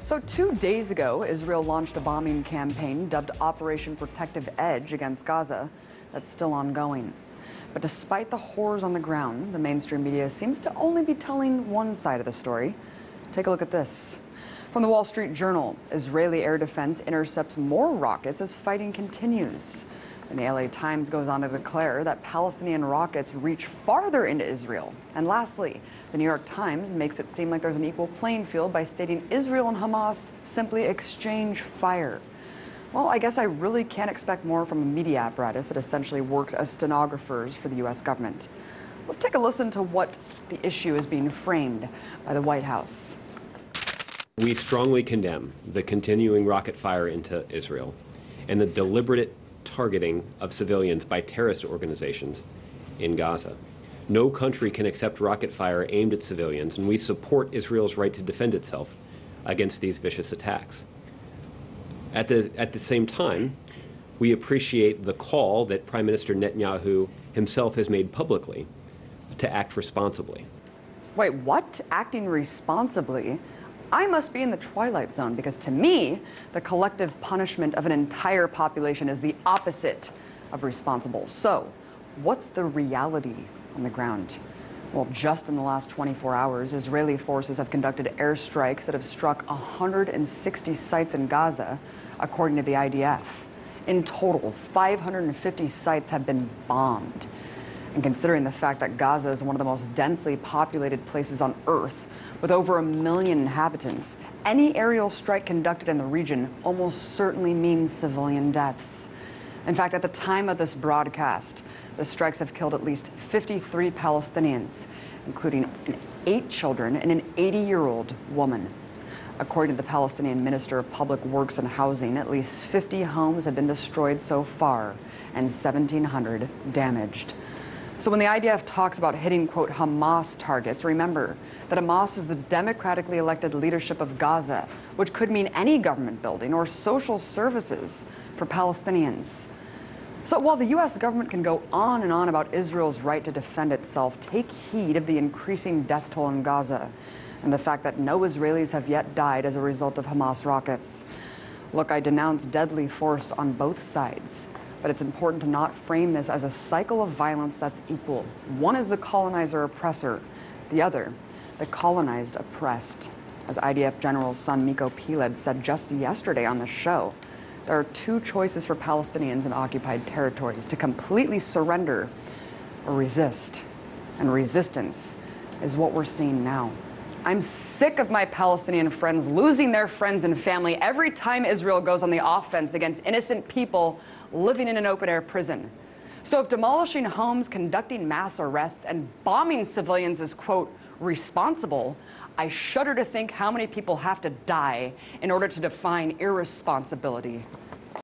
So 2 days ago, Israel launched a bombing campaign dubbed Operation Protective Edge against Gaza that's still ongoing. But despite the horrors on the ground, the mainstream media seems to only be telling one side of the story. Take a look at this. From the Wall Street Journal, Israeli air defense intercepts more rockets as fighting continues. And the LA Times goes on to declare that Palestinian rockets reach farther into Israel. And lastly, the New York Times makes it seem like there's an equal playing field by stating Israel and Hamas simply exchange fire. Well, I guess I really can't expect more from a media apparatus that essentially works as stenographers for the U.S. government. Let's take a listen to what the issue is being framed by the White House. We strongly condemn the continuing rocket fire into Israel and the deliberate targeting of civilians by terrorist organizations in Gaza. No country can accept rocket fire aimed at civilians, and we support Israel's right to defend itself against these vicious attacks. At the same time, we appreciate the call that Prime Minister Netanyahu himself has made publicly to act responsibly. Wait, what? Acting responsibly? I must be in the twilight zone, because to me, the collective punishment of an entire population is the opposite of responsible. So, what's the reality on the ground? Well, just in the last 24 hours, Israeli forces have conducted airstrikes that have struck 160 sites in Gaza, according to the IDF. In total, 550 sites have been bombed. And considering the fact that Gaza is one of the most densely populated places on Earth, with over 1 million inhabitants, any aerial strike conducted in the region almost certainly means civilian deaths. In fact, at the time of this broadcast, the strikes have killed at least 53 Palestinians, including 8 children and an 80-year-old woman. According to the Palestinian Minister of Public Works and Housing, at least 50 homes have been destroyed so far and 1,700 damaged. So when the IDF talks about hitting, quote, Hamas targets, remember that Hamas is the democratically elected leadership of Gaza, which could mean any government building or social services for Palestinians. So while the U.S. government can go on and on about Israel's right to defend itself, take heed of the increasing death toll in Gaza and the fact that no Israelis have yet died as a result of Hamas rockets. Look, I denounce deadly force on both sides. But it's important to not frame this as a cycle of violence that's equal. One is the colonizer-oppressor, the other, the colonized oppressed. As IDF General's son Miko Piled said just yesterday on the show, there are 2 choices for Palestinians in occupied territories: to completely surrender or resist. And resistance is what we're seeing now. I'm sick of my Palestinian friends losing their friends and family every time Israel goes on the offense against innocent people living in an open-air prison. So if demolishing homes, conducting mass arrests, and bombing civilians is, quote, responsible, I shudder to think how many people have to die in order to define irresponsibility.